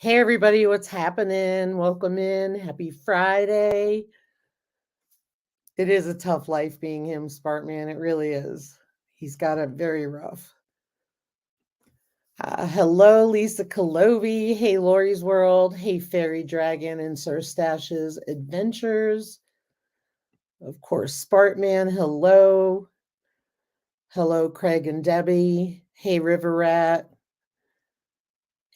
Hey, everybody, what's happening? Welcome in. Happy Friday. It is a tough life being him, Sparkman. It really is. He's got it very rough. Hello, Lisa Calovi. Hey, Lori's World. Hey, Fairy Dragon and Sir Stash's Adventures. Of course, Sparkman. Hello. Hello, Craig and Debbie. Hey, River Rat.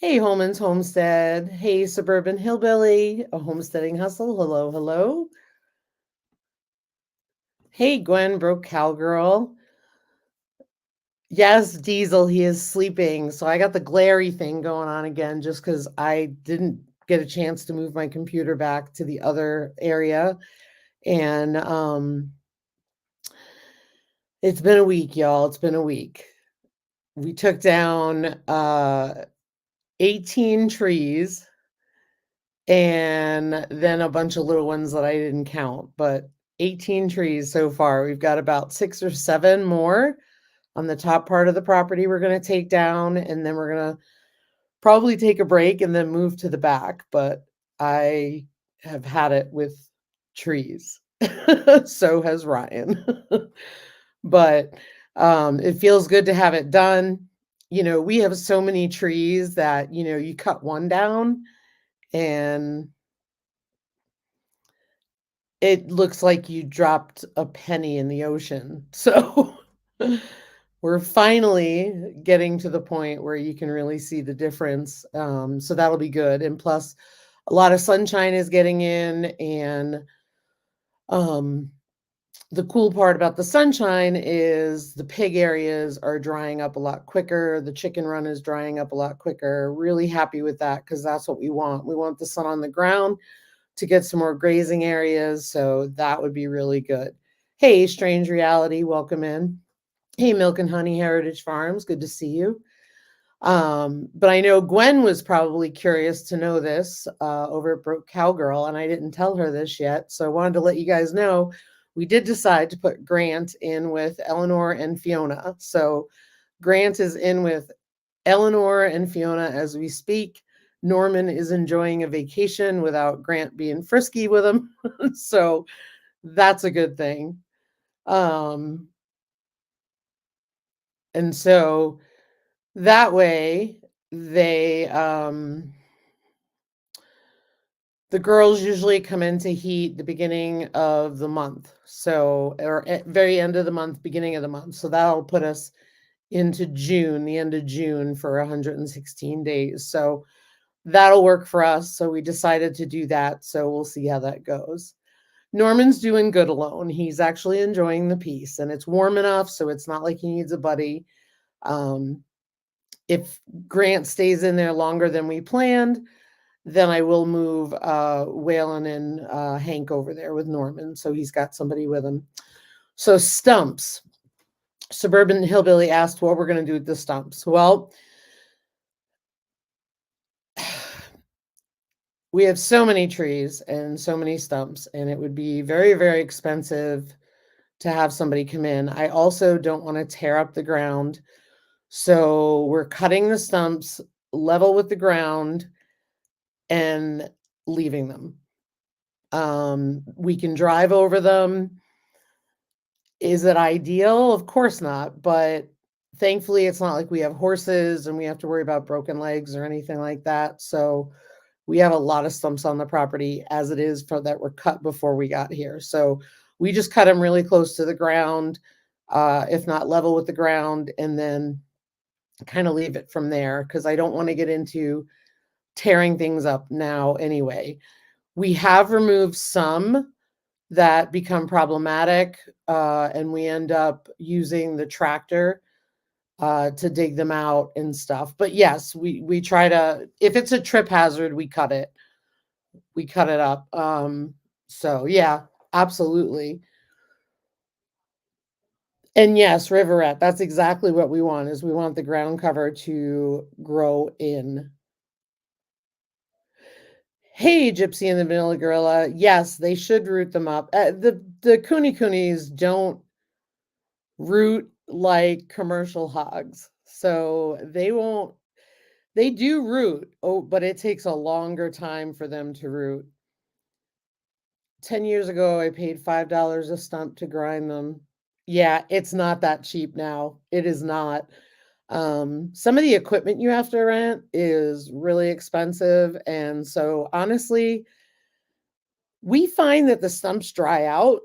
Hey, Holman's Homestead. Hey, Suburban Hillbilly. A Homesteading Hustle. Hello, hello. Hey, Gwen, broke cowgirl. Yes, Diesel, he is sleeping. So I got the glary thing going on again just because I didn't get a chance to move my computer back to the other area. And it's been a week, y'all. It's been a week. We took down 18 trees and then a bunch of little ones that I didn't count, but 18 trees so far. We've got about 6 or 7 more on the top part of the property we're going to take down, and then we're going to probably take a break and then move to the back. But I have had it with trees. So has Ryan. But it feels good to have it done. You know, we have so many trees that, you know, you cut one down and it looks like you dropped a penny in the ocean. So we're finally getting to the point where you can really see the difference. So that'll be good. And plus, a lot of sunshine is getting in. And the cool part about the sunshine is the pig areas are drying up a lot quicker. The chicken run is drying up a lot quicker. Really happy with that because that's what we want. We want the sun on the ground to get some more grazing areas. So that would be really good. Hey, Strange Reality, welcome in. Hey, Milk and Honey Heritage Farms, good to see you. But I know Gwen was probably curious to know this over at Broke Cowgirl, and I didn't tell her this yet. So I wanted to let you guys know we did decide to put Grant in with Eleanor and Fiona. So Grant is in with Eleanor and Fiona as we speak. Norman is enjoying a vacation without Grant being frisky with him. So that's a good thing. And so that way they the girls usually come into heat the beginning of the month. So, or at very end of the month, beginning of the month. So that'll put us into June, the end of June for 116 days. So that'll work for us. So we decided to do that. So we'll see how that goes. Norman's doing good alone. He's actually enjoying the peace and it's warm enough. So it's not like he needs a buddy. If Grant stays in there longer than we planned, then I will move Waylon and Hank over there with Norman. So he's got somebody with him. So stumps. Suburban Hillbilly asked what we're going to do with the stumps. Well, we have so many trees and so many stumps, and it would be very, very expensive to have somebody come in. I also don't want to tear up the ground. So we're cutting the stumps level with the ground and leaving them. We can drive over them. Is it ideal? Of course not. But thankfully, it's not like we have horses and we have to worry about broken legs or anything like that. So we have a lot of stumps on the property as it is for that were cut before we got here. So we just cut them really close to the ground, if not level with the ground, and then kind of leave it from there because I don't want to get into tearing things up now anyway. We have removed some that become problematic, and we end up using the tractor to dig them out and stuff. But yes, we try to, if it's a trip hazard, we cut it. We cut it up. So yeah, absolutely. And yes, River Rat, that's exactly what we want, is we want the ground cover to grow in. Hey, Gypsy and the Vanilla Gorilla. Yes, they should root them up. The Kunis don't root like commercial hogs. So they won't, They do root. Oh, but it takes a longer time for them to root. 10 years ago, I paid $5 a stump to grind them. Yeah, it's not that cheap now. It is not. Some of the equipment you have to rent is really expensive, and so, honestly, we find that the stumps dry out.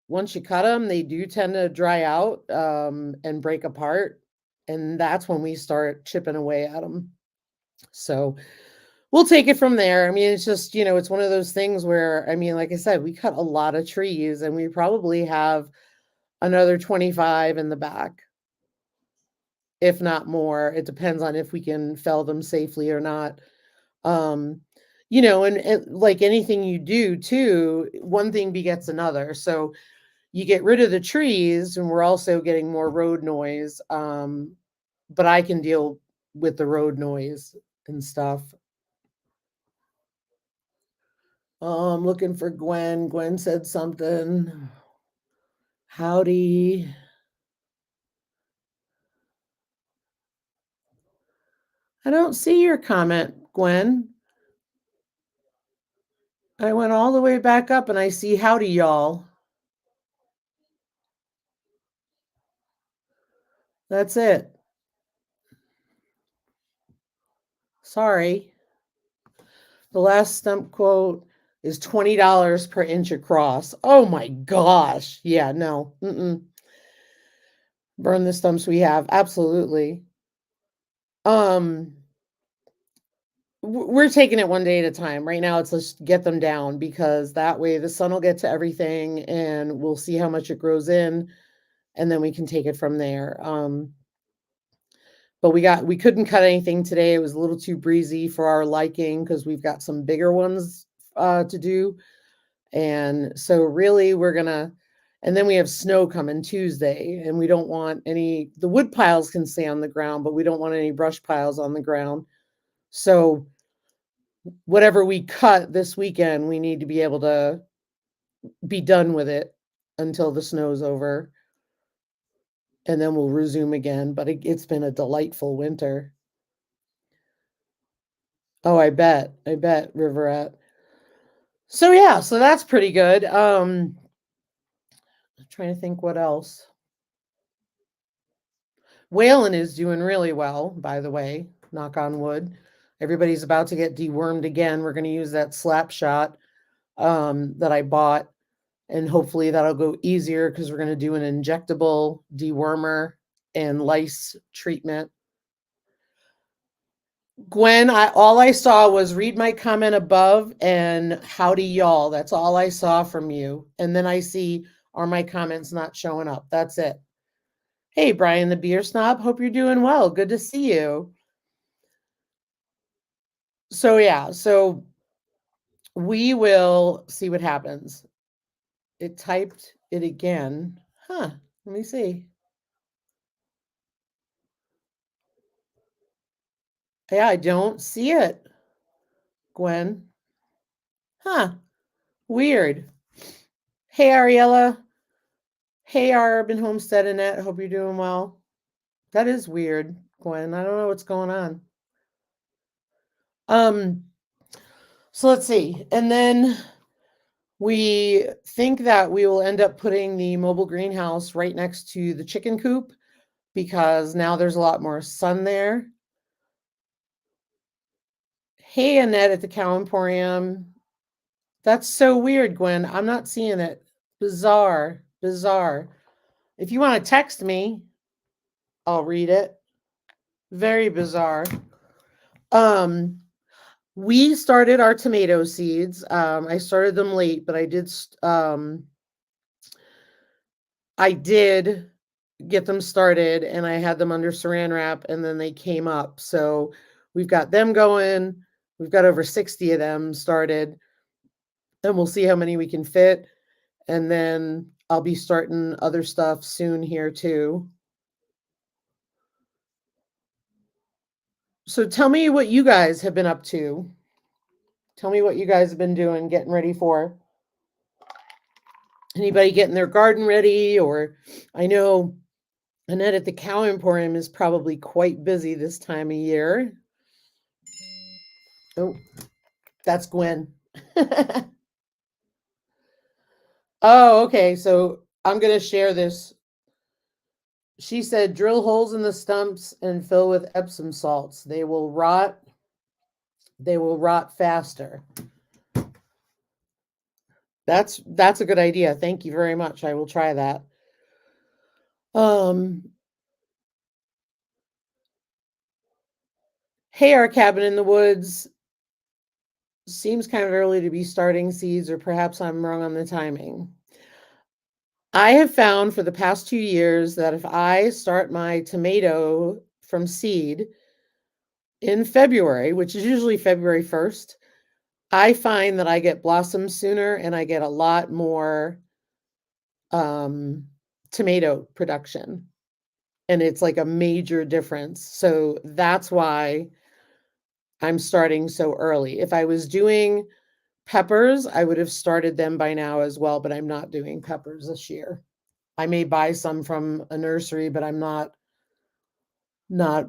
Once you cut them, they do tend to dry out, and break apart, and that's when we start chipping away at them. So, we'll take it from there. I mean, it's just, it's one of those things where, I mean, like I said, we cut a lot of trees, and we probably have another 25 in the back, if not more. It depends on if we can fell them safely or not. Um, and like anything you do too, one thing begets another. So you get rid of the trees, and we're also getting more road noise. But I can deal with the road noise and stuff. I'm looking for Gwen. Gwen said something. Howdy. I don't see your comment, Gwen. I went all the way back up and I see howdy, y'all. That's it. Sorry. The last stump quote is $20 per inch across. Oh my gosh. Yeah, no. Burn the stumps we have. Absolutely. Um, we're taking it one day at a time. Right now, it's let's get them down, because that way the sun will get to everything and we'll see how much it grows in, and then we can take it from there. But we couldn't cut anything today. It was a little too breezy for our liking, because we've got some bigger ones to do. And so really and then we have snow coming Tuesday, and we don't want the wood piles can stay on the ground, but we don't want any brush piles on the ground. So whatever we cut this weekend, we need to be able to be done with it until the snow's over, and then we'll resume again. But it's been a delightful winter. Oh, I bet, Riverette. So yeah, so that's pretty good. I'm trying to think what else. Waylon is doing really well, by the way, knock on wood. Everybody's about to get dewormed again. We're going to use that slap shot that I bought, and hopefully that'll go easier, because we're going to do an injectable dewormer and lice treatment. Gwen, all I saw was read my comment above and howdy y'all. That's all I saw from you. And then I see, are my comments not showing up? That's it. Hey, Brian the beer snob. Hope you're doing well. Good to see you. So yeah, so we will see what happens. It typed it again. Huh. Let me see. Yeah, I don't see it, Gwen. Huh. Weird. Hey, Ariella. Hey, our Urban Homestead Annette. Hope you're doing well. That is weird, Gwen. I don't know what's going on. Um, so let's see. And then we think that we will end up putting the mobile greenhouse right next to the chicken coop, because now there's a lot more sun there. Hey, Annette at the Cow Emporium. That's so weird, Gwen. I'm not seeing it. Bizarre. Bizarre. If you want to text me, I'll read it. Very bizarre. We started our tomato seeds. I started them late, but I did get them started, and I had them under saran wrap, and then they came up. So we've got them going. We've got over 60 of them started, and we'll see how many we can fit. And then I'll be starting other stuff soon here too. So tell me what you guys have been up to. Tell me what you guys have been doing, getting ready for. Anybody getting their garden ready? Or I know Annette at the Cow Emporium is probably quite busy this time of year. Oh, that's Gwen. Oh, okay. So I'm going to share this. She said, drill holes in the stumps and fill with Epsom salts. They will rot. They will rot faster. That's a good idea. Thank you very much. I will try that. Um, hey, our cabin in the woods seems kind of early to be starting seeds, or perhaps I'm wrong on the timing. I have found for the past 2 years that if I start my tomato from seed in February, which is usually February 1st, I find that I get blossoms sooner and I get a lot more tomato production. And it's like a major difference. So that's why I'm starting so early. If I was doing peppers, I would have started them by now as well, but I'm not doing peppers this year. I may buy some from a nursery, but I'm not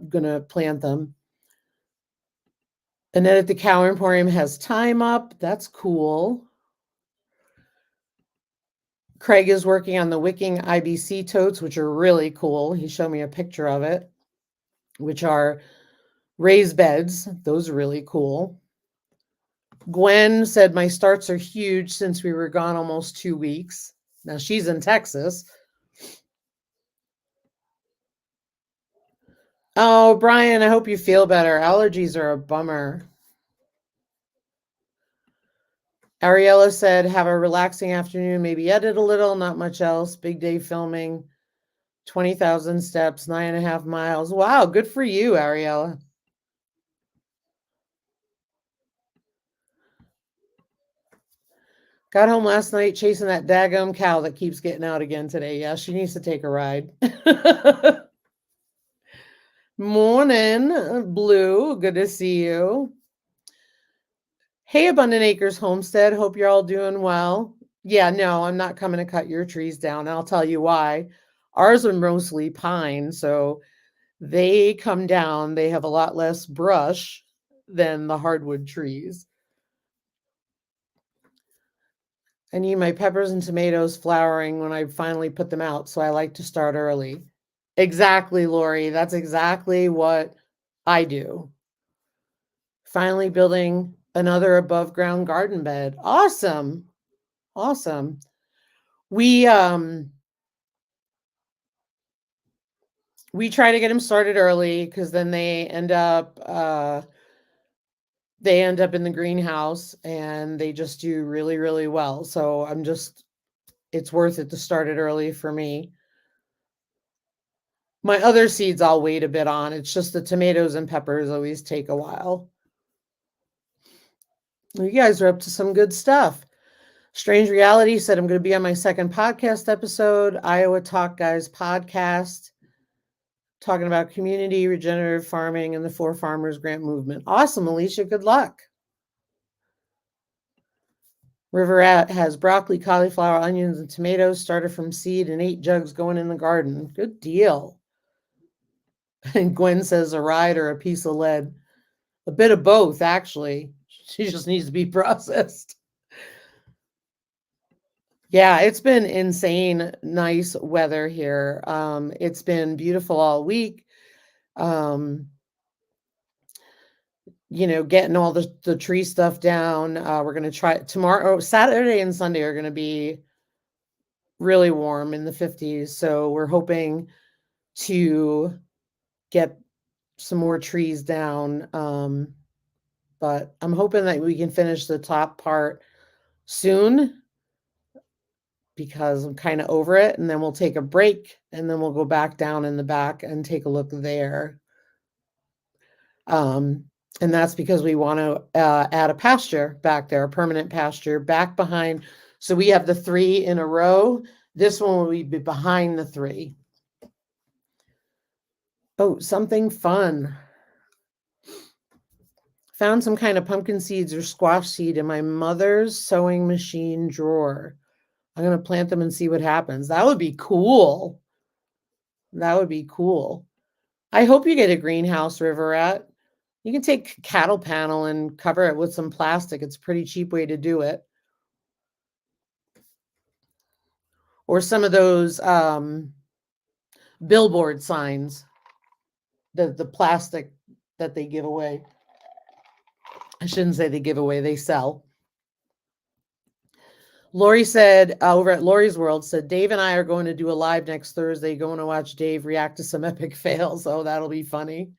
gonna plant them. Annette at the Cow Emporium has thyme up. That's cool. Craig is working on the wicking IBC totes, which are really cool. He showed me a picture of it, which are raised beds. Those are really cool. Gwen said, my starts are huge since we were gone almost 2 weeks. Now she's in Texas. Oh, Brian, I hope you feel better. Allergies are a bummer. Ariella said, have a relaxing afternoon, maybe edit a little, not much else. Big day filming, 20,000 steps, 9.5 miles. Wow, good for you, Ariella. Got home last night chasing that daggum cow that keeps getting out again today. Yeah, she needs to take a ride. Morning, Blue. Good to see you. Hey, Abundant Acres Homestead. Hope you're all doing well. Yeah, no, I'm not coming to cut your trees down. I'll tell you why. Ours are mostly pine, so they come down. They have a lot less brush than the hardwood trees. I need my peppers and tomatoes flowering when I finally put them out, so I like to start early. Exactly, Lori. That's exactly what I do. Finally building another above ground garden bed. Awesome. Awesome. We try to get them started early because then they end up in the greenhouse and they just do really, really well. So it's worth it to start it early for me. My other seeds I'll wait a bit on. It's just the tomatoes and peppers always take a while. You guys are up to some good stuff. Strange Reality said, I'm going to be on my second podcast episode, Iowa Talk Guys podcast, talking about community, regenerative farming, and the 4 Farmers Grant movement. Awesome, Alicia. Good luck. River has broccoli, cauliflower, onions, and tomatoes started from seed and 8 jugs going in the garden. Good deal. And Gwen says a ride or a piece of lead. A bit of both, actually. She just needs to be processed. Yeah, it's been insane, nice weather here. It's been beautiful all week. Getting all the tree stuff down. We're going to try tomorrow. Saturday and Sunday are going to be really warm in the 50s. So we're hoping to get some more trees down. But I'm hoping that we can finish the top part soon because I'm kind of over it. And then we'll take a break and then we'll go back down in the back and take a look there. And that's because we want to add a pasture back there, a permanent pasture back behind. So we have the 3 in a row. This one will be behind the 3. Oh, something fun. Found some kind of pumpkin seeds or squash seed in my mother's sewing machine drawer. I'm going to plant them and see what happens. That would be cool. That would be cool. I hope you get a greenhouse, Riverette. You can take cattle panel and cover it with some plastic. It's a pretty cheap way to do it. Or some of those billboard signs, the plastic that they give away. I shouldn't say they give away, they sell. Lori said, over at Lori's World, said, Dave and I are going to do a live next Thursday, going to watch Dave react to some epic fails. Oh, that'll be funny.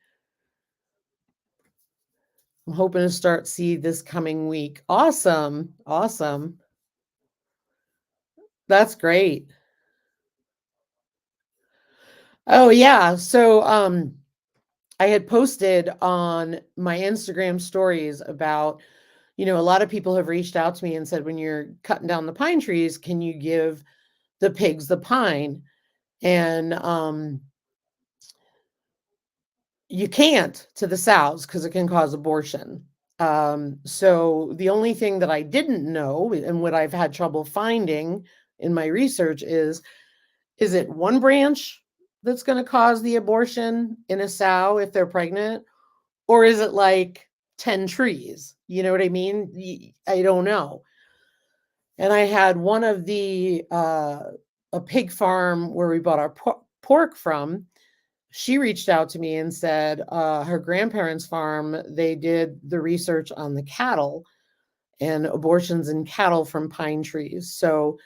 I'm hoping to start seed this coming week. Awesome. Awesome. That's great. Oh, yeah. So, I had posted on my Instagram stories about, a lot of people have reached out to me and said, when you're cutting down the pine trees, can you give the pigs the pine? And you can't to the sows because it can cause abortion. So the only thing that I didn't know and what I've had trouble finding in my research is it one branch that's going to cause the abortion in a sow if they're pregnant? Or is it like 10 trees? You know what I mean? I don't know. And I had one of a pig farm where we bought our pork from. She reached out to me and said her grandparents' farm, they did the research on the cattle and abortions in cattle from pine trees. So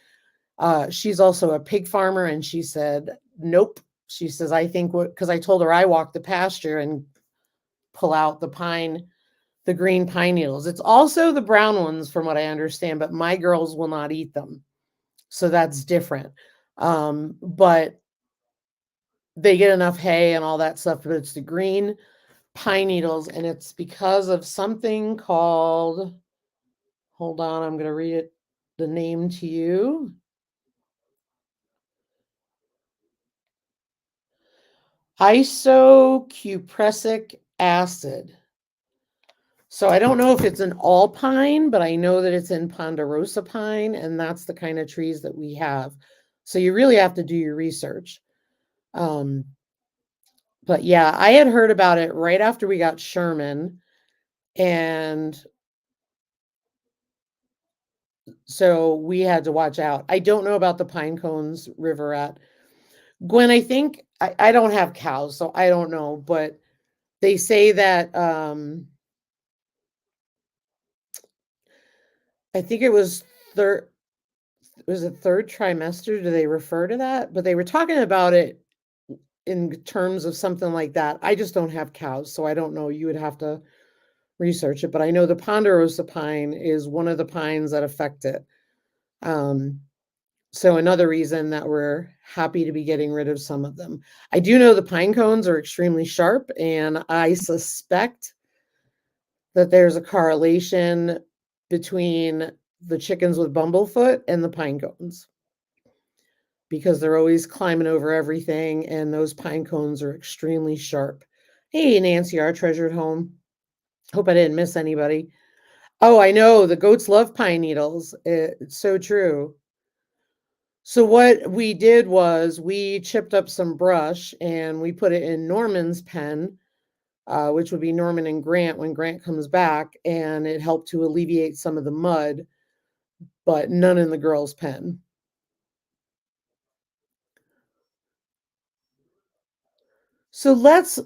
she's also a pig farmer, and she said, nope. She says, I think because I told her I walk the pasture and pull out the green pine needles. It's also the brown ones from what I understand, but my girls will not eat them. So that's different. But they get enough hay and all that stuff, but it's the green pine needles, and it's because of something called, hold on, I'm going to read it, the name to you. Isocupressic acid. So I don't know if it's an all pine, but I know that it's in ponderosa pine, and that's the kind of trees that we have. So you really have to do your research. But yeah, I had heard about it right after we got Sherman, and so we had to watch out. I don't know about the pine cones riverette. Gwen, I think I don't have cows, so I don't know, but they say that I think it was third trimester? Do they refer to that? But they were talking about it in terms of something like that. I just don't have cows, so I don't know. You would have to research it, but I know the ponderosa pine is one of the pines that affect it. So another reason that we're happy to be getting rid of some of them. I do know the pine cones are extremely sharp, and I suspect that there's a correlation between the chickens with bumblefoot and the pine cones, because they're always climbing over everything, and those pine cones are extremely sharp. Hey, Nancy, our treasured home. Hope I didn't miss anybody. Oh, I know. The goats love pine needles. It's so true. So what we did was we chipped up some brush and we put it in Norman's pen, which would be Norman and Grant when Grant comes back, and it helped to alleviate some of the mud, but none in the girls' pen. So let's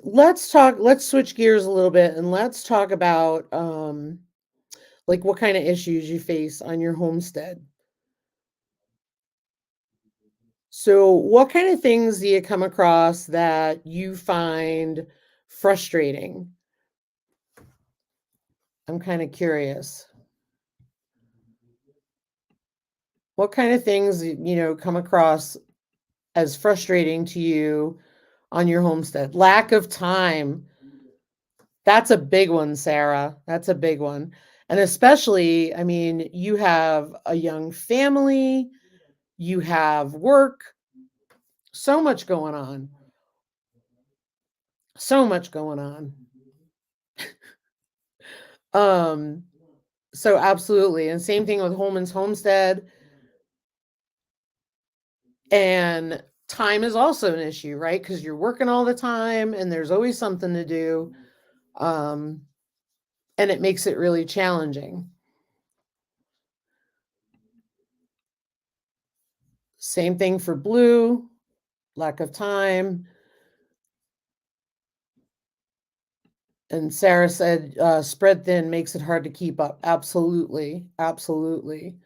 switch gears a little bit and let's talk about like what kind of issues you face on your homestead. So what kind of things do you come across that you find frustrating? I'm kind of curious. What kind of things, come across as frustrating to you on your homestead? Lack of time. That's a big one, Sarah. That's a big one. And especially, I mean, you have a young family, you have work, so much going on. So much going on. Um, so absolutely. And same thing with Holman's Homestead. And time is also an issue, right? Because you're working all the time and there's always something to do. And it makes it really challenging. Same thing for blue, lack of time. And Sarah said, spread thin makes it hard to keep up. Absolutely. Absolutely.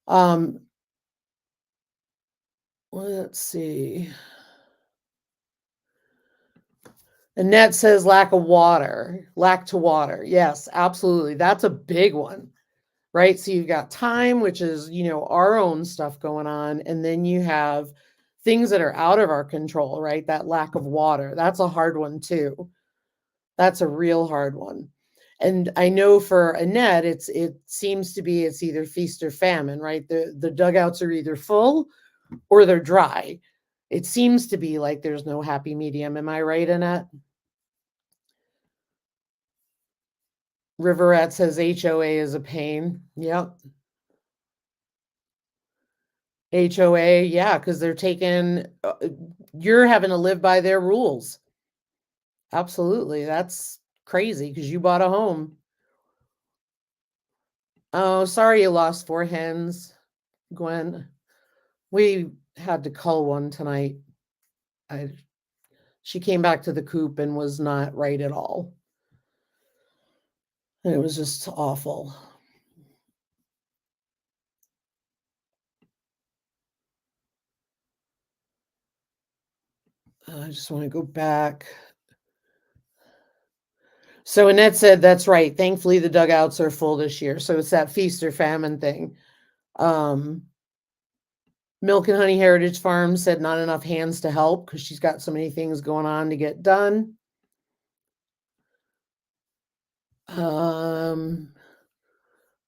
Let's see. Annette says lack to water. Yes, absolutely. That's a big one, right? So you've got time, which is, our own stuff going on. And then you have things that are out of our control, right? That lack of water. That's a hard one too. That's a real hard one. And I know for Annette, it seems to be it's either feast or famine, right? The dugouts are either full or they're dry. It seems to be like there's no happy medium. Am I right, Annette? Riverette says HOA is a pain. Yep. HOA, yeah, because they're taking, you're having to live by their rules. Absolutely. That's crazy because you bought a home. Oh, sorry you lost 4 hens, Gwen. We had to cull one tonight. She came back to the coop and was not right at all. And it was just awful. I just want to go back. So Annette said, that's right. Thankfully, the dugouts are full this year. So it's that feast or famine thing. Milk and Honey Heritage Farm said not enough hands to help because she's got so many things going on to get done.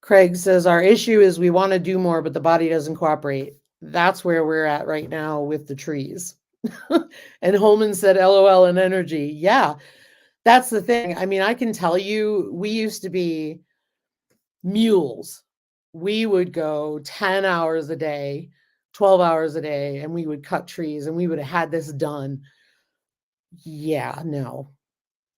Craig says, our issue is we want to do more, but the body doesn't cooperate. That's where we're at right now with the trees. And Holman said, LOL and energy. Yeah, that's the thing. I mean, I can tell you, we used to be mules. We would go 10 hours a day, 12 hours a day, and we would cut trees and we would have had this done. Yeah, no.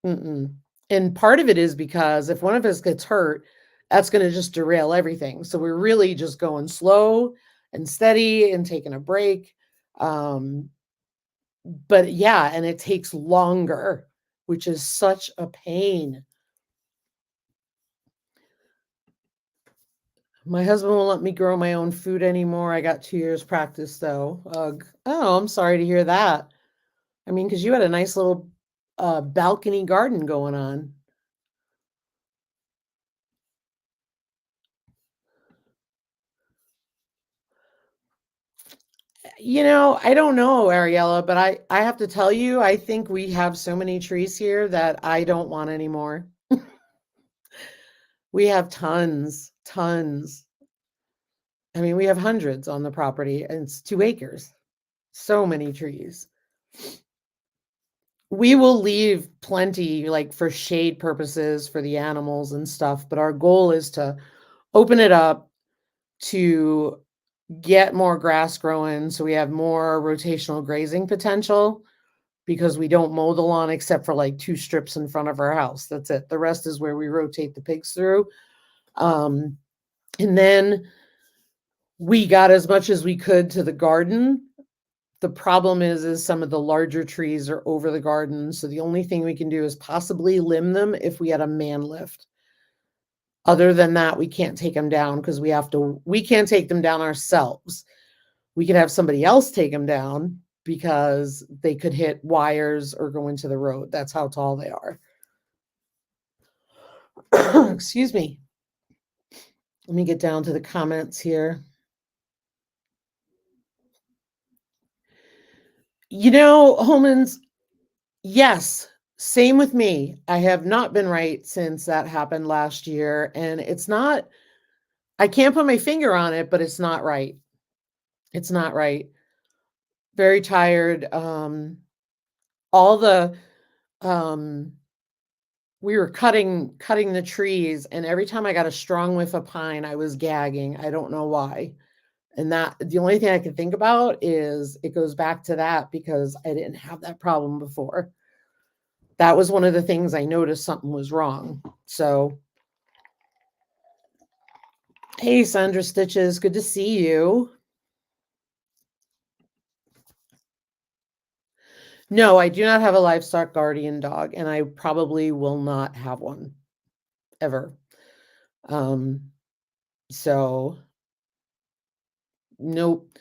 Mm-mm. And part of it is because if one of us gets hurt, that's going to just derail everything. So we're really just going slow and steady and taking a break. But yeah, and it takes longer, which is such a pain. My husband won't let me grow my own food anymore. I got 2 years practice though. Ugh. Oh, I'm sorry to hear that. I mean, because you had a nice little balcony garden going on. I don't know, Ariella, but I have to tell you, I think we have so many trees here that I don't want anymore. We have tons, tons. I mean, we have hundreds on the property and it's 2 acres. So many trees. We will leave plenty like for shade purposes for the animals and stuff, but our goal is to open it up to get more grass growing so we have more rotational grazing potential because we don't mow the lawn except for like 2 strips in front of our house. That's it. The rest is where we rotate the pigs through. And then we got as much as we could to the garden. The problem is some of the larger trees are over the garden. So the only thing we can do is possibly limb them if we had a man lift. Other than that, we can't take them down because we can't take them down ourselves. We could have somebody else take them down because they could hit wires or go into the road. That's how tall they are. Excuse me. Let me get down to the comments here. Holman's, yes, same with me. I have not been right since that happened last year. And I can't put my finger on it, but it's not right. It's not right. Very tired. We were cutting the trees, and every time I got a strong whiff of pine, I was gagging. I don't know why. And that the only thing I can think about is it goes back to that because I didn't have that problem before. that was one of the things I noticed something was wrong. So, hey, Sandra Stitches, good to see you. No, I do not have a livestock guardian dog, and I probably will not have one ever. Um, so nope.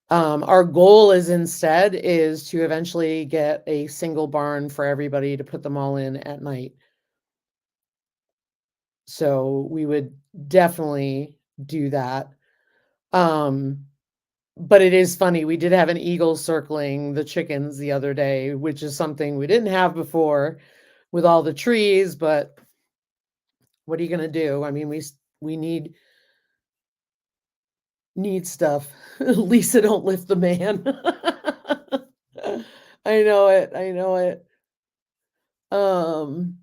Our goal is to eventually get a single barn for everybody to put them all in at night. So we would definitely do that. But it is funny. We did have an eagle circling the chickens the other day, which is something we didn't have before with all the trees, but what are you going to do? I mean, we need stuff. Lisa, don't lift the man. I know it. I know it. Um,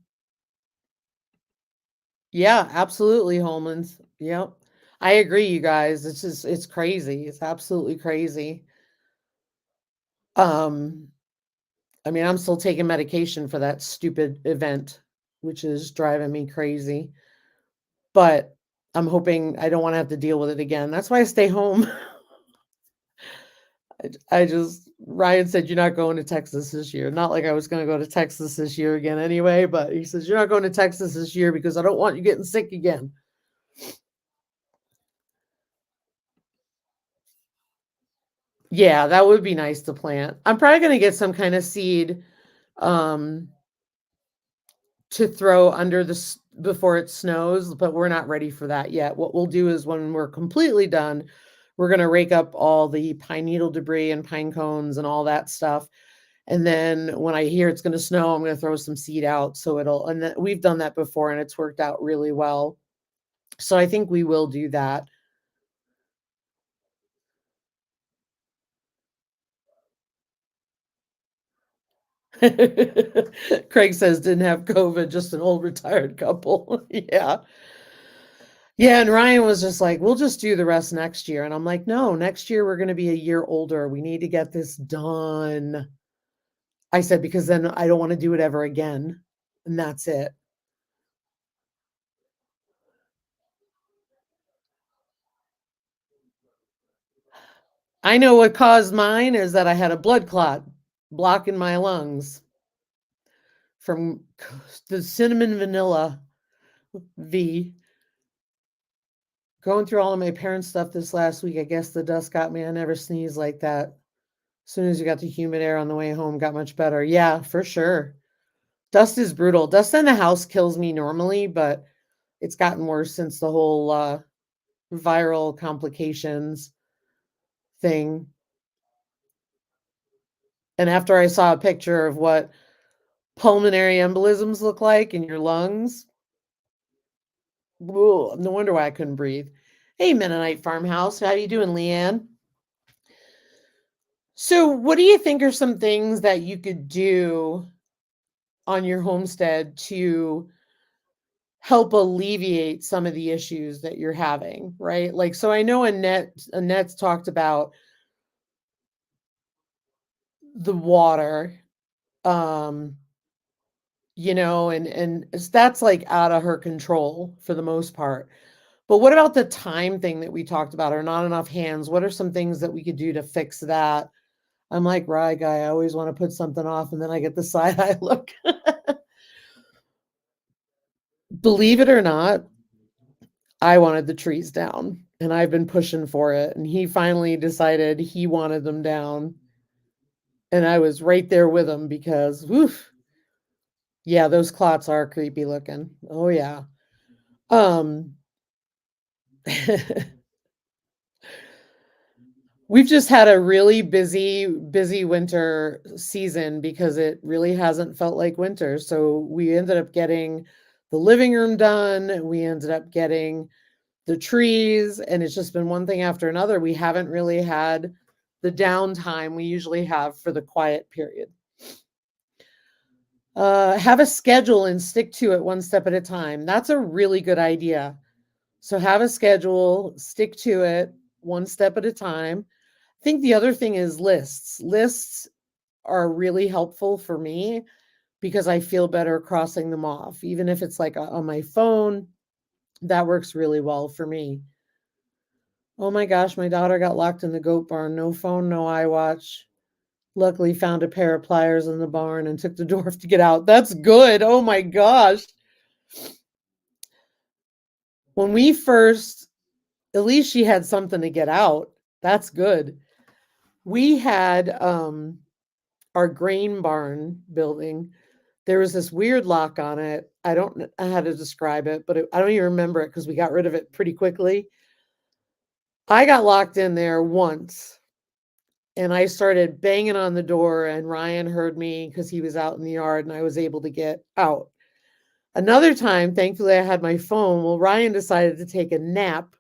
yeah, absolutely, Holman's. Yep. I agree, you guys. It's crazy. It's absolutely crazy. Um, I mean, I'm still taking medication for that stupid event, which is driving me crazy. But I'm hoping I don't want to have to deal with it again. That's why I stay home. I just Ryan said you're not going to Texas this year. Not like I was going to go to Texas this year again anyway, but he says you're not going to Texas this year because I don't want you getting sick again. Yeah, that would be nice to plant. I'm probably going to get some kind of seed um to throw under before it snows, but we're not ready for that yet. What we'll do is when we're completely done, we're going to rake up all the pine needle debris and pine cones and all that stuff. And then when I hear it's going to snow, I'm going to throw some seed out so and then we've done that before and it's worked out really well. So I think we will do that. Craig says didn't have COVID, just an old retired couple. Yeah. Yeah, and Ryan was just like, "We'll just do the rest next year." And I'm like, "No, next year we're gonna be a year older. We need to get this done." I said, "Because then I don't wanna do it ever again." And that's it. I know what caused mine is that I had a blood clot blocking my lungs from the cinnamon vanilla V. Going through all of my parents' stuff this last week, I guess the dust got me. I never sneezed like that. As soon as you got the humid air on the way home, got much better. Yeah, for sure. Dust is brutal. Dust in the house kills me normally, but it's gotten worse since the whole viral complications thing. And after I saw a picture of what pulmonary embolisms look like in your lungs, no wonder why I couldn't breathe. Hey, Mennonite Farmhouse, how you doing, Leanne? So, what do you think are some things that you could do on your homestead to help alleviate some of the issues that you're having, right? Like, so I know Annette's talked about the water, um, and that's like out of her control for the most part. But what about the time thing that we talked about, or not enough hands? What are some things that we could do to fix that? I'm like, right guy, I always want to put something off and then I get the side eye look. Believe it or not, I wanted the trees down and I've been pushing for it. And he finally decided he wanted them down. And I was right there with him because, woof, yeah, those clots are creepy looking. Oh, yeah. Um, we've just had a really busy winter season because it really hasn't felt like winter. So we ended up getting the living room done. We ended up getting the trees, and it's just been one thing after another. We haven't really had the downtime we usually have for the quiet period. Have a schedule and stick to it one step at a time. That's a really good idea. So have a schedule, stick to it one step at a time. I think the other thing is lists. Lists are really helpful for me because I feel better crossing them off. Even if it's like on my phone, that works really well for me. Oh my gosh, my daughter got locked in the goat barn. No phone, no iWatch. Luckily found a pair of pliers in the barn and took the door to get out. That's good. Oh my gosh. When we first, at least she had something to get out. That's good. We had our grain barn building. There was this weird lock on it. I don't know how to describe it, but I don't even remember it because we got rid of it pretty quickly. I got locked in there once and I started banging on the door, and Ryan heard me because he was out in the yard and I was able to get out. Another time, thankfully, I had my phone. Well, Ryan decided to take a nap.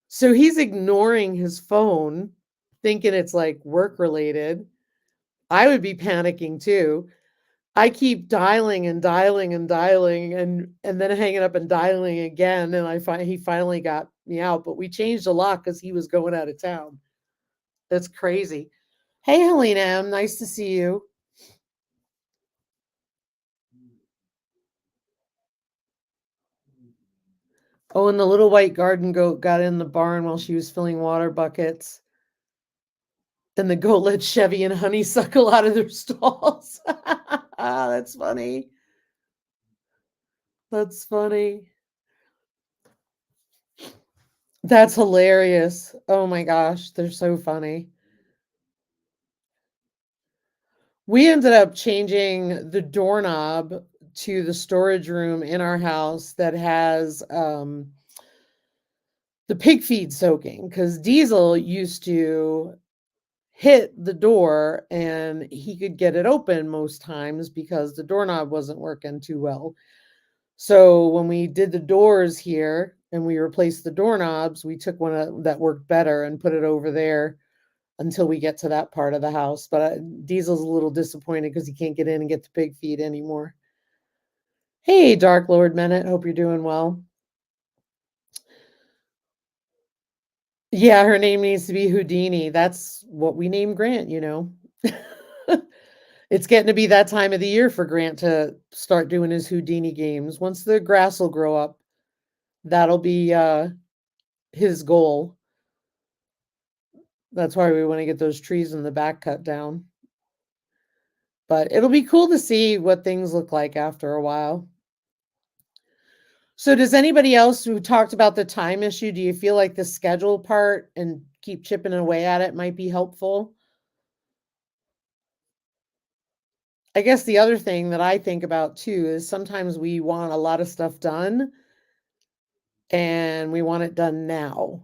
So he's ignoring his phone, thinking it's like work related. I would be panicking too. I keep dialing and dialing and dialing and then hanging up and dialing again. And he finally got me out, but we changed the lock because he was going out of town. That's crazy. Hey, Helena M. Nice to see you. Oh, and the little white garden goat got in the barn while she was filling water buckets. And the goat let Chevy and Honeysuckle out of their stalls. That's funny. That's funny. That's hilarious. Oh my gosh, they're so funny. We ended up changing the doorknob to the storage room in our house that has the pig feed soaking, because Diesel used to hit the door and he could get it open most times because the doorknob wasn't working too well. So when we did the doors here and we replaced the doorknobs, we took one that worked better and put it over there until we get to that part of the house. But Diesel's a little disappointed because he can't get in and get the pig feed anymore. Hey, Dark Lord Menet, hope you're doing well. Yeah, her name needs to be Houdini. That's what we named Grant, you know. It's getting to be that time of the year for Grant to start doing his Houdini games. Once the grass will grow up, that'll be his goal. That's why we want to get those trees in the back cut down. But it'll be cool to see what things look like after a while. So does anybody else who talked about the time issue, do you feel like the schedule part and keep chipping away at it might be helpful? I guess the other thing that I think about too is sometimes we want a lot of stuff done and we want it done now.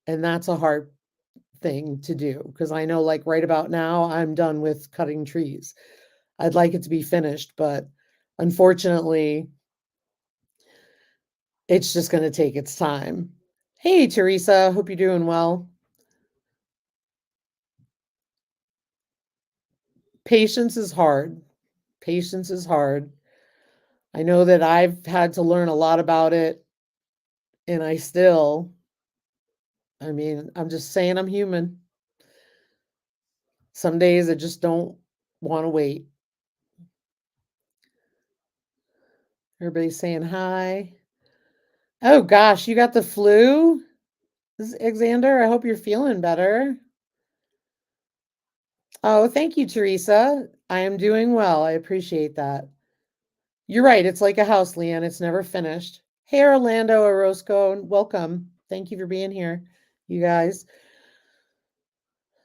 And that's a hard thing to do because I know, like, right about now, I'm done with cutting trees. I'd like it to be finished, but unfortunately, it's just going to take its time. Hey, Teresa, hope you're doing well. Patience is hard. Patience is hard. I know that I've had to learn a lot about it, and I mean, I'm just saying I'm human. Some days I just don't want to wait. Everybody's saying hi. Oh gosh, you got the flu, Xander? I hope you're feeling better. Oh, thank you, Teresa. I am doing well. I appreciate that. You're right. It's like a house, Leanne. It's never finished. Hey, Orlando Orozco, welcome. Thank you for being here, you guys.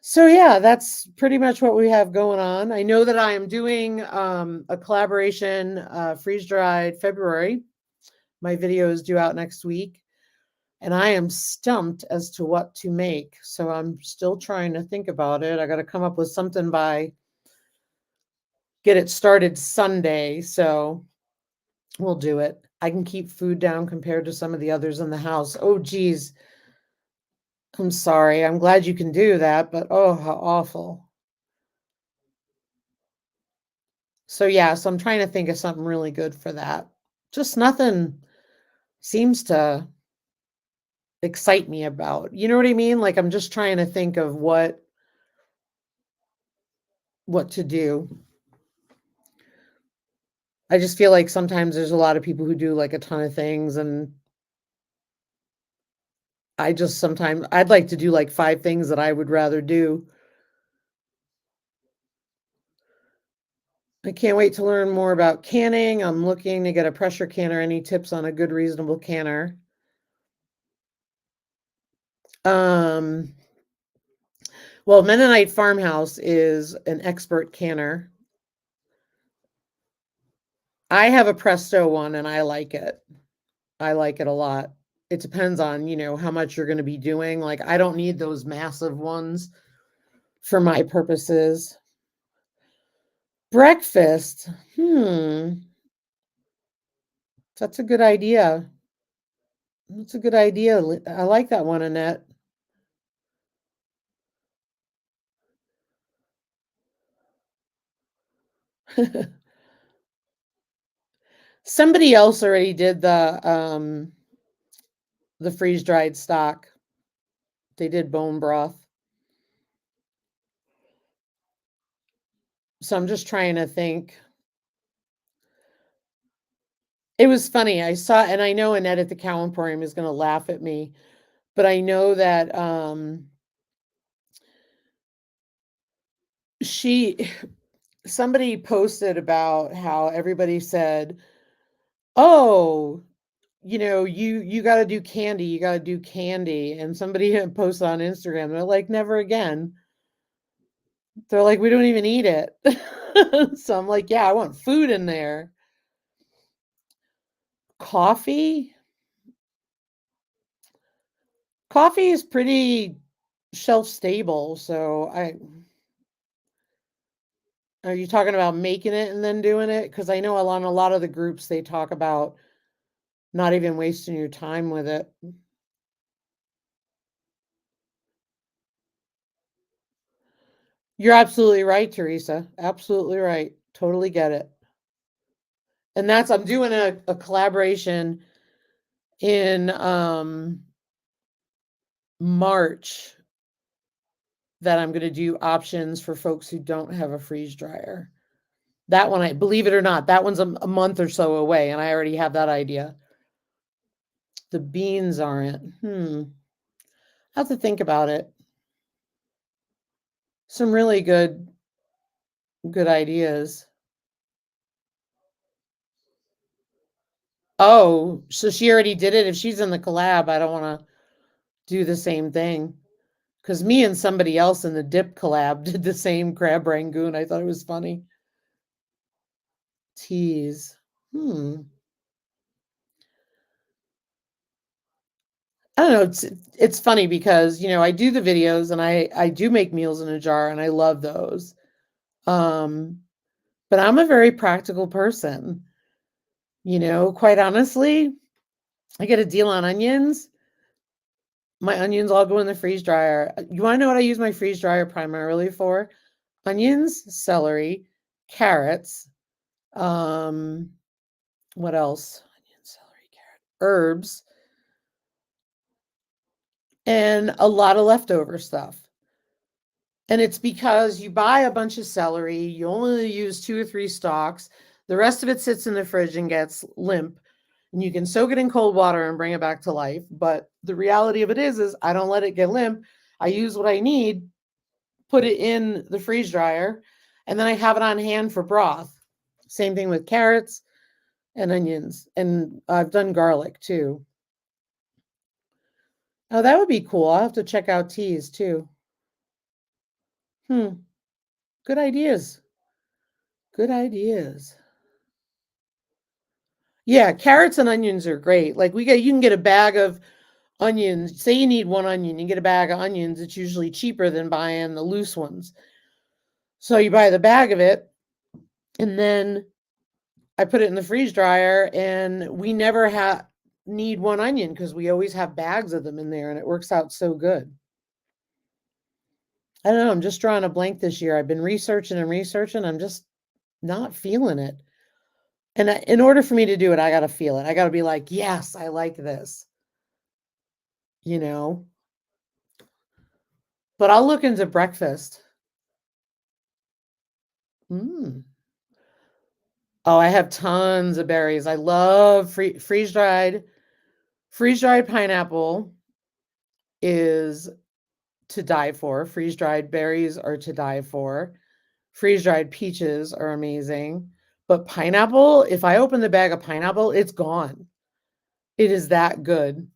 So yeah, that's pretty much what we have going on. I know that I am doing a collaboration, freeze dried February. My video is due out next week, and I am stumped as to what to make. So I'm still trying to think about it. I got to come up with something get it started Sunday. So we'll do it. I can keep food down compared to some of the others in the house. Oh, geez. I'm sorry. I'm glad you can do that, but oh, how awful. So yeah, so I'm trying to think of something really good for that. Just nothing seems to excite me about. You know what I mean? Like I'm just trying to think of what to do. I just feel like sometimes there's a lot of people who do, like, a ton of things, and I just sometimes I'd like to do, like, 5 things that I would rather do. I can't wait to learn more about canning. I'm looking to get a pressure canner. Any tips on a good, reasonable canner? Um, well, Mennonite Farmhouse is an expert canner. I have a Presto one, and I like it. I like it a lot. It depends on, how much you're gonna be doing. Like, I don't need those massive ones for my purposes. Breakfast. That's a good idea. That's a good idea. I like that one, Annette. Somebody else already did the freeze-dried stock. They did bone broth. So I'm just trying to think. It was funny. I saw, and I know Annette at the Cow Emporium is gonna laugh at me, but I know that, she somebody posted about how everybody said, "Oh, you gotta do candy, you gotta do candy," and somebody had posted on Instagram, they're like, "Never again." They're like, "We don't even eat it." So I'm like, "Yeah, I want food in there." Coffee? Coffee is pretty shelf stable, so I are you talking about making it and then doing it? Because I know on a lot of the groups, they talk about not even wasting your time with it. You're absolutely right, Teresa. Absolutely right. Totally get it. And that's I'm doing a collaboration in, March that I'm gonna do options for folks who don't have a freeze dryer. That one, I believe it or not, that one's a month or so away, and I already have that idea. The beans aren't. I have to think about it. Some really good ideas. Oh, so she already did it? If she's in the collab, I don't wanna do the same thing. Because me and somebody else in the dip collab did the same crab rangoon. I thought it was funny. Teas. Hmm. I don't know. It's funny because, I do the videos and I do make meals in a jar and I love those. Um, but I'm a very practical person. Quite honestly, I get a deal on onions. My onions all go in the freeze dryer. You want to know what I use my freeze dryer primarily for? Onions, celery, carrots, um, what else? Onion, celery, carrot, herbs, and a lot of leftover stuff. And it's because you buy a bunch of celery, you only use 2 or 3 stalks, the rest of it sits in the fridge and gets limp, and you can soak it in cold water and bring it back to life, but the reality of it is I don't let it get limp. I use what I need, put it in the freeze dryer, and then I have it on hand for broth. Same thing with carrots and onions, and I've done garlic too. Oh, that would be cool. I'll have to check out teas too. Hmm, good ideas. Good ideas. Yeah, carrots and onions are great. Like you can get a bag of onions. Say you need 1 onion, you get a bag of onions. It's usually cheaper than buying the loose ones. So you buy the bag of it, and then I put it in the freeze dryer, and we never need 1 onion because we always have bags of them in there, and it works out so good. I don't know. I'm just drawing a blank this year. I've been researching and researching. I'm just not feeling it. And in order for me to do it, I got to feel it. I got to be like, yes, I like this, you know? But I'll look into breakfast. Mm. Oh, I have tons of berries. I love freeze-dried pineapple is to die for. Freeze-dried berries are to die for. Freeze-dried peaches are amazing. But pineapple, if I open the bag of pineapple, it's gone. It is that good.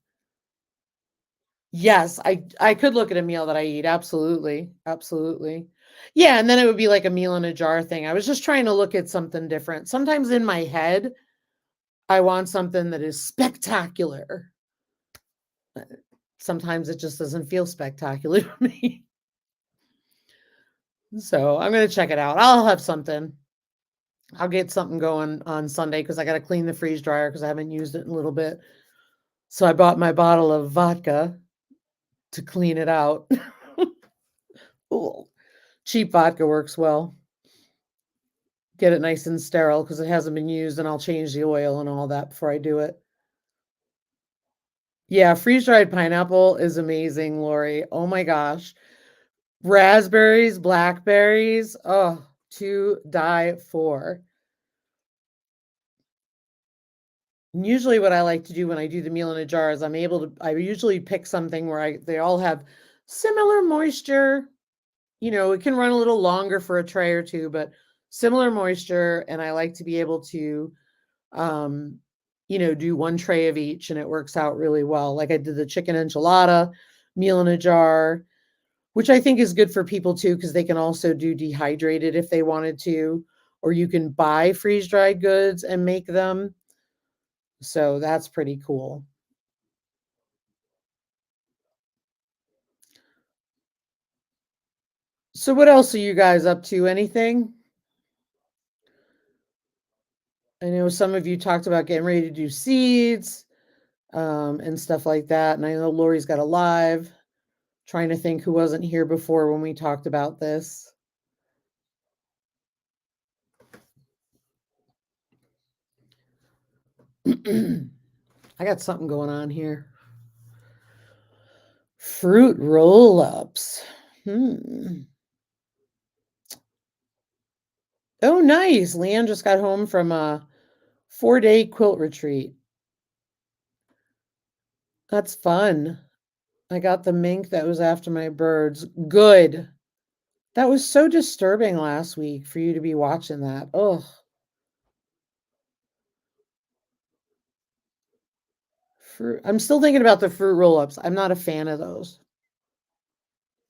Yes, I could look at a meal that I eat, absolutely, absolutely. Yeah, and then it would be like a meal in a jar thing. I was just trying to look at something different. Sometimes in my head, I want something that is spectacular. Sometimes it just doesn't feel spectacular to me. So, I'm gonna check it out. I'll have something. I'll get something going on Sunday because I gotta clean the freeze dryer because I haven't used it in a little bit. So, I bought my bottle of vodka to clean it out. Ooh, cheap vodka works well. Get it nice and sterile because it hasn't been used, and I'll change the oil and all that before I do it. Yeah, freeze-dried pineapple is amazing, Lori. Oh my gosh. Raspberries, blackberries, oh, to die for. And usually what I like to do when I do the meal in a jar is I usually pick something where they all have similar moisture. You know, it can run a little longer for a tray or two, but similar moisture, and I like to be able to um, do one tray of each, and it works out really well. Like I did the chicken enchilada meal in a jar, which I think is good for people too, because they can also do dehydrated if they wanted to, or you can buy freeze dried goods and make them. So that's pretty cool. So what else are you guys up to? Anything? I know some of you talked about getting ready to do seeds and stuff like that. And I know Lori's got a live. Trying to think who wasn't here before when we talked about this. I got something going on here. Fruit roll-ups. Oh, nice. Leanne just got home from a 4-day quilt retreat. That's fun. I got the mink that was after my birds. Good. That was so disturbing last week for you to be watching that. Oh, fruit. I'm still thinking about the fruit roll-ups. I'm not a fan of those.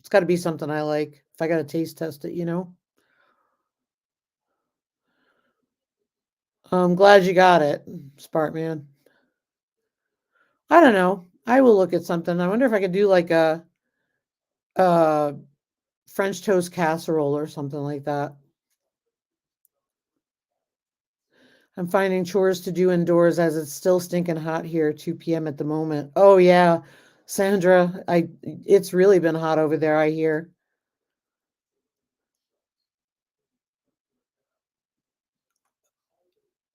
It's got to be something I like. If I got to taste test it, I'm glad you got it, Spartman. I don't know. I will look at something. I wonder if I could do like a French toast casserole or something like that. I'm finding chores to do indoors as it's still stinking hot here, 2 p.m. at the moment. Oh yeah, Sandra, it's really been hot over there, I hear.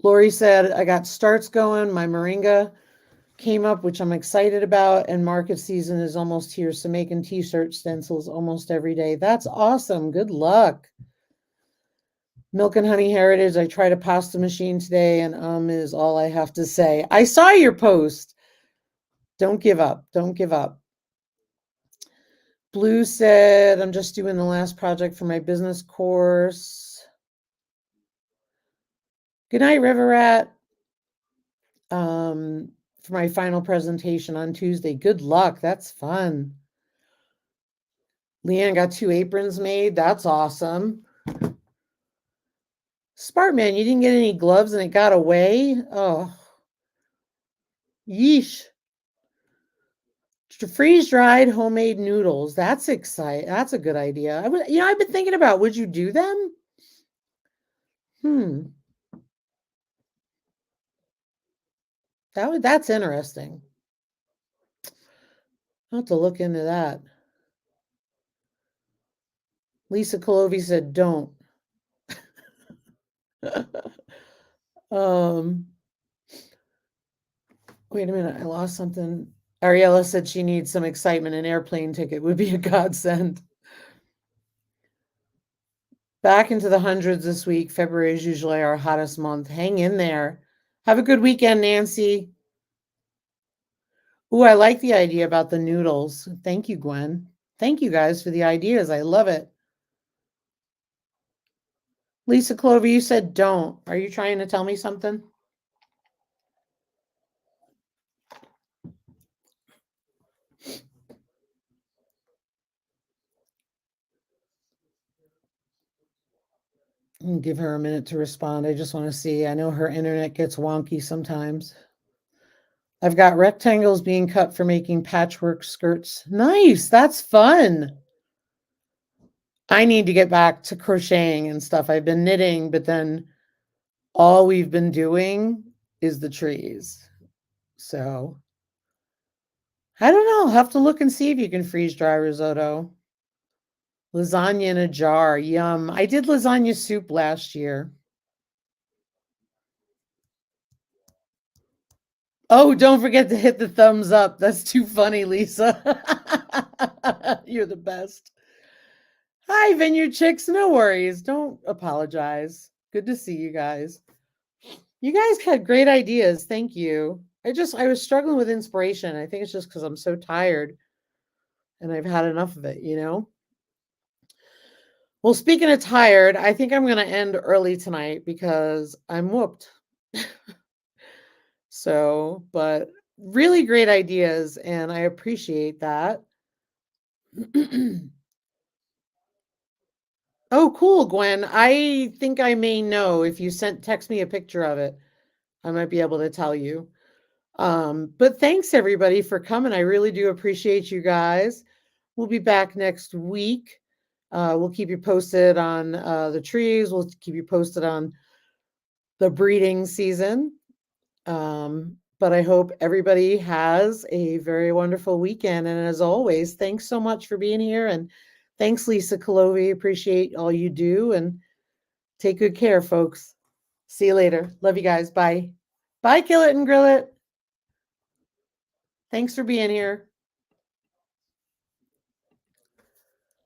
Lori said I got starts going. My moringa came up, which I'm excited about, and market season is almost here, so making t-shirt stencils almost every day. That's awesome. Good luck. Milk and Honey Heritage. I tried a pasta machine today, and is all I have to say. I saw your post. Don't give up. Don't give up. Blue said, I'm just doing the last project for my business course. Good night, River Rat. For my final presentation on Tuesday. Good luck. That's fun. Leanne got 2 aprons made. That's awesome. Spartman, you didn't get any gloves and it got away? Oh, yeesh. Freeze-dried homemade noodles. That's exciting. That's a good idea. I've been thinking about, would you do them? That's interesting. I'll have to look into that. Lisa Colovi said, don't. Wait a minute, I lost something. Ariella said she needs some excitement. An airplane ticket would be a godsend. Back into the hundreds this week. February is usually our hottest month. Hang in there. Have a good weekend, Nancy. Ooh, I like the idea about the noodles. Thank you, Gwen. Thank you guys for the ideas. I love it. Lisa Clover, you said don't. Are you trying to tell me something? Give her a minute to respond. I just want to see. I know her internet gets wonky sometimes. I've got rectangles being cut for making patchwork skirts. Nice. That's fun. I need to get back to crocheting and stuff. I've been knitting, but then all we've been doing is the trees. So I don't know. I'll have to look and see if you can freeze dry risotto. Lasagna in a jar. Yum. I did lasagna soup last year. Oh, don't forget to hit the thumbs up. That's too funny, Lisa. You're the best. Hi, Vineyard Chicks. No worries. Don't apologize. Good to see you guys. You guys had great ideas. Thank you. I was struggling with inspiration. I think it's just because I'm so tired and I've had enough of it, you know? Well, speaking of tired, I think I'm going to end early tonight because I'm whooped. So, but really great ideas, and I appreciate that. Oh, cool, Gwen. I think I may know if you text me a picture of it. I might be able to tell you. But thanks everybody for coming. I really do appreciate you guys. We'll be back next week. We'll keep you posted on the trees. We'll keep you posted on the breeding season. But I hope everybody has a very wonderful weekend. And as always, thanks so much for being here. And thanks, Lisa Colovi. Appreciate all you do. And take good care, folks. See you later. Love you guys. Bye. Bye, Kill It and Grill It. Thanks for being here.